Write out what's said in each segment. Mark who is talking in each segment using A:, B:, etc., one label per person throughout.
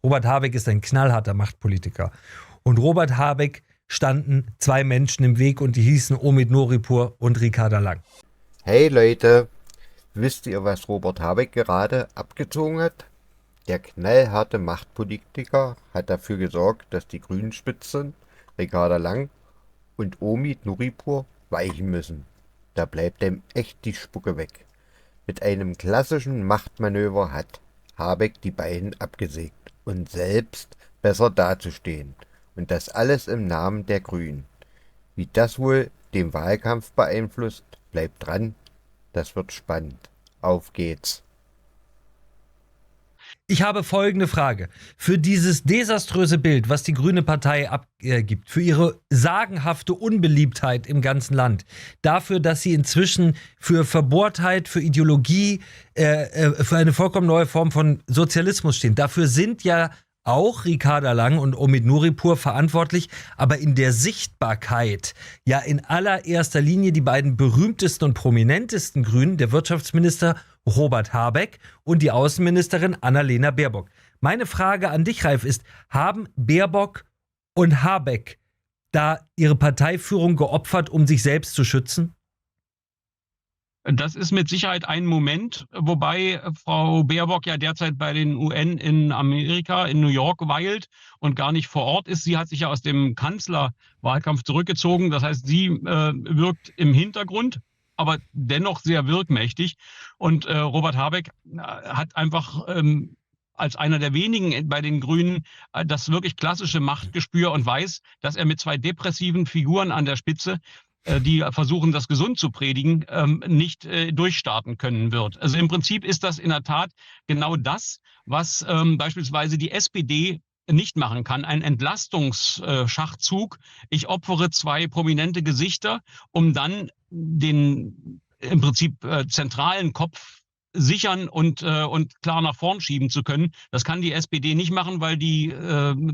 A: Robert Habeck ist ein knallharter Machtpolitiker. Und Robert Habeck standen zwei Menschen im Weg und die hießen Omid Nuripur und Ricarda Lang.
B: Hey Leute, wisst ihr, was Robert Habeck gerade abgezogen hat? Der knallharte Machtpolitiker hat dafür gesorgt, dass die Grünen Spitzen, Ricarda Lang und Omid Nuripur weichen müssen. Da bleibt dem echt die Spucke weg. Mit einem klassischen Machtmanöver hat Habeck die beiden abgesägt und selbst besser dazustehen. Und das alles im Namen der Grünen. Wie das wohl den Wahlkampf beeinflusst, bleibt dran, das wird spannend. Auf geht's.
A: Ich habe folgende Frage. Für dieses desaströse Bild, was die Grüne Partei abgibt, für ihre sagenhafte Unbeliebtheit im ganzen Land, dafür, dass sie inzwischen für Verbohrtheit, für Ideologie, für eine vollkommen neue Form von Sozialismus stehen, dafür sind ja auch Ricarda Lang und Omid Nuripur verantwortlich, aber in der Sichtbarkeit ja in allererster Linie die beiden berühmtesten und prominentesten Grünen, der Wirtschaftsminister Robert Habeck und die Außenministerin Annalena Baerbock. Meine Frage an dich, Ralf, ist, haben Baerbock und Habeck da ihre Parteiführung geopfert, um sich selbst zu schützen?
C: Das ist mit Sicherheit ein Moment, wobei Frau Baerbock ja derzeit bei den UN in Amerika, in New York weilt und gar nicht vor Ort ist. Sie hat sich ja aus dem Kanzlerwahlkampf zurückgezogen. Das heißt, sie wirkt im Hintergrund, aber dennoch sehr wirkmächtig. Und Robert Habeck hat einfach als einer der wenigen bei den Grünen das wirklich klassische Machtgespür und weiß, dass er mit zwei depressiven Figuren an der Spitze, die versuchen, das gesund zu predigen, nicht durchstarten können wird. Also im Prinzip ist das in der Tat genau das, was beispielsweise die SPD nicht machen kann. Ein Entlastungsschachzug. Ich opfere zwei prominente Gesichter, um dann den im Prinzip zentralen Kopf sichern und klar nach vorn schieben zu können. Das kann die SPD nicht machen, weil die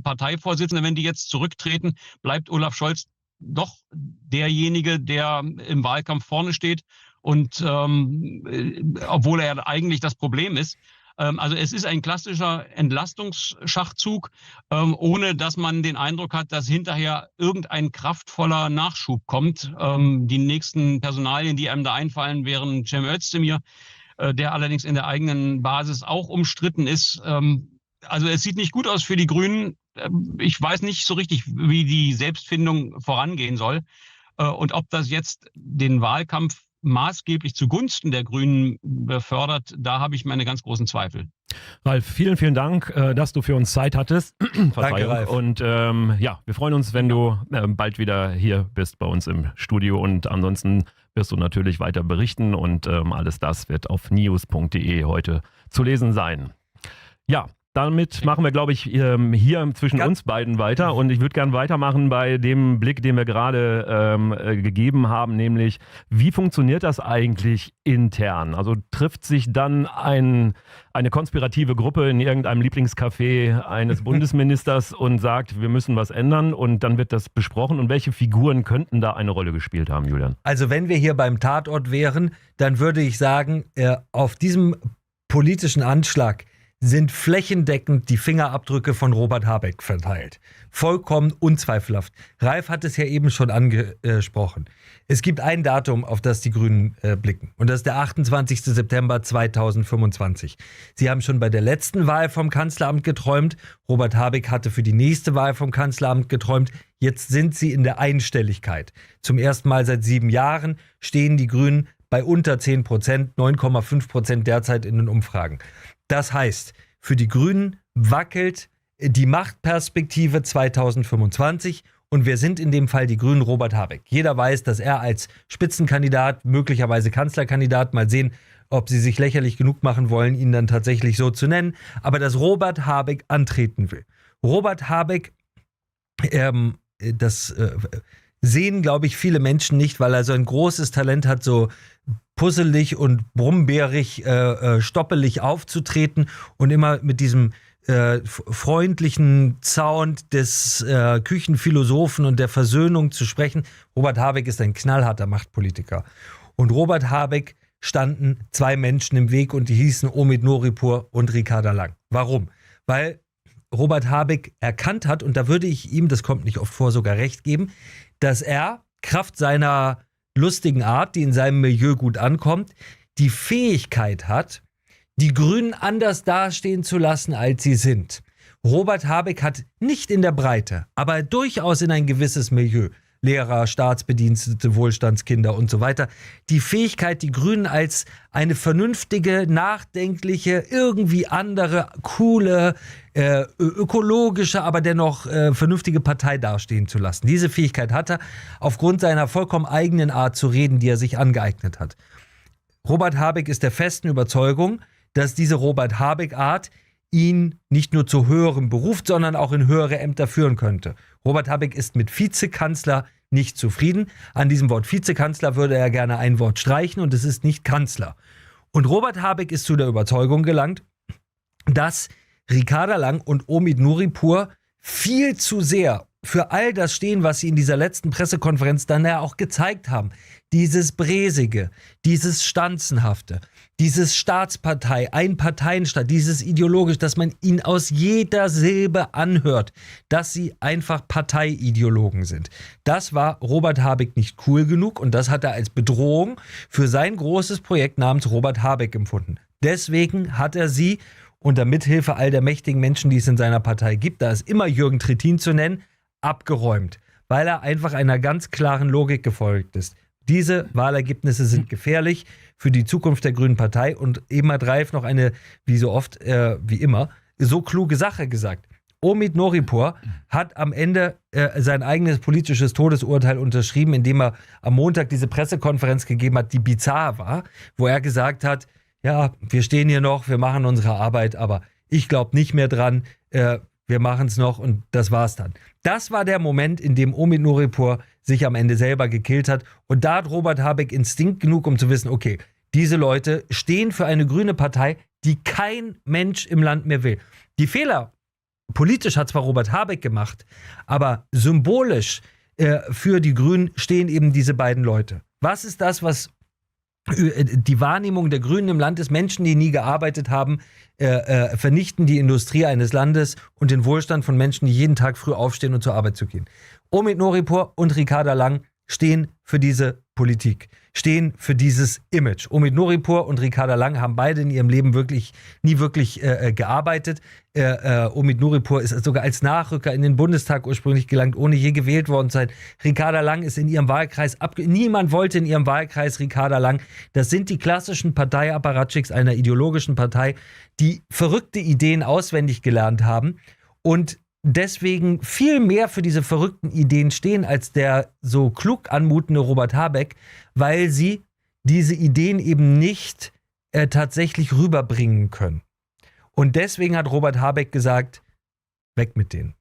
C: Parteivorsitzende, wenn die jetzt zurücktreten, bleibt Olaf Scholz doch derjenige, der im Wahlkampf vorne steht und obwohl er eigentlich das Problem ist. Also es ist ein klassischer Entlastungsschachzug, ohne dass man den Eindruck hat, dass hinterher irgendein kraftvoller Nachschub kommt. Die nächsten Personalien, die einem da einfallen, wären Cem Özdemir, der allerdings in der eigenen Basis auch umstritten ist. Also es sieht nicht gut aus für die Grünen. Ich weiß nicht so richtig, wie die Selbstfindung vorangehen soll und ob das jetzt den Wahlkampf maßgeblich zugunsten der Grünen befördert, da habe ich meine ganz großen Zweifel.
D: Ralf, vielen, vielen Dank, dass du für uns Zeit hattest.
A: Danke, Ralf.
D: Und ja, wir freuen uns, wenn du bald wieder hier bist bei uns im Studio und ansonsten wirst du natürlich weiter berichten und alles das wird auf news.de heute zu lesen sein. Ja, damit machen wir, glaube ich, hier zwischen uns beiden weiter und ich würde gerne weitermachen bei dem Blick, den wir gerade gegeben haben, nämlich wie funktioniert das eigentlich intern? Also trifft sich dann eine konspirative Gruppe in irgendeinem Lieblingscafé eines Bundesministers und sagt, wir müssen was ändern und dann wird das besprochen und welche Figuren könnten da eine Rolle gespielt haben, Julian?
A: Also wenn wir hier beim Tatort wären, dann würde ich sagen, auf diesem politischen Anschlag sind flächendeckend die Fingerabdrücke von Robert Habeck verteilt. Vollkommen unzweifelhaft. Ralf hat es ja eben schon angesprochen. Es gibt ein Datum, auf das die Grünen blicken. Und das ist der 28. September 2025. Sie haben schon bei der letzten Wahl vom Kanzleramt geträumt. Robert Habeck hatte für die nächste Wahl vom Kanzleramt geträumt. Jetzt sind sie in der Einstelligkeit. Zum ersten Mal seit 7 Jahren stehen die Grünen bei unter 10%, 9,5% derzeit in den Umfragen. Das heißt, für die Grünen wackelt die Machtperspektive 2025 und wir sind in dem Fall die Grünen Robert Habeck. Jeder weiß, dass er als Spitzenkandidat, möglicherweise Kanzlerkandidat, mal sehen, ob sie sich lächerlich genug machen wollen, ihn dann tatsächlich so zu nennen, aber dass Robert Habeck antreten will. Robert Habeck, sehen, glaube ich, viele Menschen nicht, weil er so ein großes Talent hat, so puzzelig und brummbärig, stoppelig aufzutreten und immer mit diesem freundlichen Sound des Küchenphilosophen und der Versöhnung zu sprechen. Robert Habeck ist ein knallharter Machtpolitiker. Und Robert Habeck standen zwei Menschen im Weg und die hießen Omid Nuripur und Ricarda Lang. Warum? Weil Robert Habeck erkannt hat, und da würde ich ihm, das kommt nicht oft vor, sogar recht geben, dass er, Kraft seiner lustigen Art, die in seinem Milieu gut ankommt, die Fähigkeit hat, die Grünen anders dastehen zu lassen, als sie sind. Robert Habeck hat nicht in der Breite, aber durchaus in ein gewisses Milieu, Lehrer, Staatsbedienstete, Wohlstandskinder und so weiter, die Fähigkeit, die Grünen als eine vernünftige, nachdenkliche, irgendwie andere, coole, ökologische, aber dennoch vernünftige Partei dastehen zu lassen. Diese Fähigkeit hat er aufgrund seiner vollkommen eigenen Art zu reden, die er sich angeeignet hat. Robert Habeck ist der festen Überzeugung, dass diese Robert Habeck-Art ihn nicht nur zu höherem beruft, sondern auch in höhere Ämter führen könnte. Robert Habeck ist mit Vizekanzler nicht zufrieden. An diesem Wort Vizekanzler würde er gerne ein Wort streichen und es ist nicht Kanzler. Und Robert Habeck ist zu der Überzeugung gelangt, dass Ricarda Lang und Omid Nuripur viel zu sehr für all das stehen, was sie in dieser letzten Pressekonferenz dann ja auch gezeigt haben. Dieses Bräsige, dieses Stanzenhafte, dieses Staatspartei, Einparteienstaat, dieses ideologisch, dass man ihn aus jeder Silbe anhört, dass sie einfach Parteiideologen sind. Das war Robert Habeck nicht cool genug und das hat er als Bedrohung für sein großes Projekt namens Robert Habeck empfunden. Deswegen hat er sie unter Mithilfe all der mächtigen Menschen, die es in seiner Partei gibt, da ist immer Jürgen Trittin zu nennen, abgeräumt, weil er einfach einer ganz klaren Logik gefolgt ist. Diese Wahlergebnisse sind gefährlich für die Zukunft der Grünen Partei und Emad Reif noch eine, wie so oft, wie immer, so kluge Sache gesagt. Omid Nuripur hat am Ende sein eigenes politisches Todesurteil unterschrieben, indem er am Montag diese Pressekonferenz gegeben hat, die bizarr war, wo er gesagt hat, ja, wir stehen hier noch, wir machen unsere Arbeit, aber ich glaube nicht mehr dran, wir machen es noch und das war's dann. Das war der Moment, in dem Omid Nuripur sich am Ende selber gekillt hat und da hat Robert Habeck Instinkt genug, um zu wissen, okay, diese Leute stehen für eine grüne Partei, die kein Mensch im Land mehr will. Die Fehler politisch hat zwar Robert Habeck gemacht, aber symbolisch für die Grünen stehen eben diese beiden Leute. Was ist das, was die Wahrnehmung der Grünen im Land ist? Menschen, die nie gearbeitet haben, vernichten die Industrie eines Landes und den Wohlstand von Menschen, die jeden Tag früh aufstehen und zur Arbeit zu gehen. Omid Nuripur und Ricarda Lang stehen für diese Politik, stehen für dieses Image. Omid Nuripur und Ricarda Lang haben beide in ihrem Leben nie wirklich gearbeitet. Omid Nuripur ist sogar als Nachrücker in den Bundestag ursprünglich gelangt, ohne je gewählt worden zu sein. Ricarda Lang ist in ihrem Wahlkreis niemand wollte in ihrem Wahlkreis Ricarda Lang. Das sind die klassischen Parteiapparatschicks einer ideologischen Partei, die verrückte Ideen auswendig gelernt haben und deswegen viel mehr für diese verrückten Ideen stehen als der so klug anmutende Robert Habeck, weil sie diese Ideen eben nicht tatsächlich rüberbringen können. Und deswegen hat Robert Habeck gesagt, weg mit denen.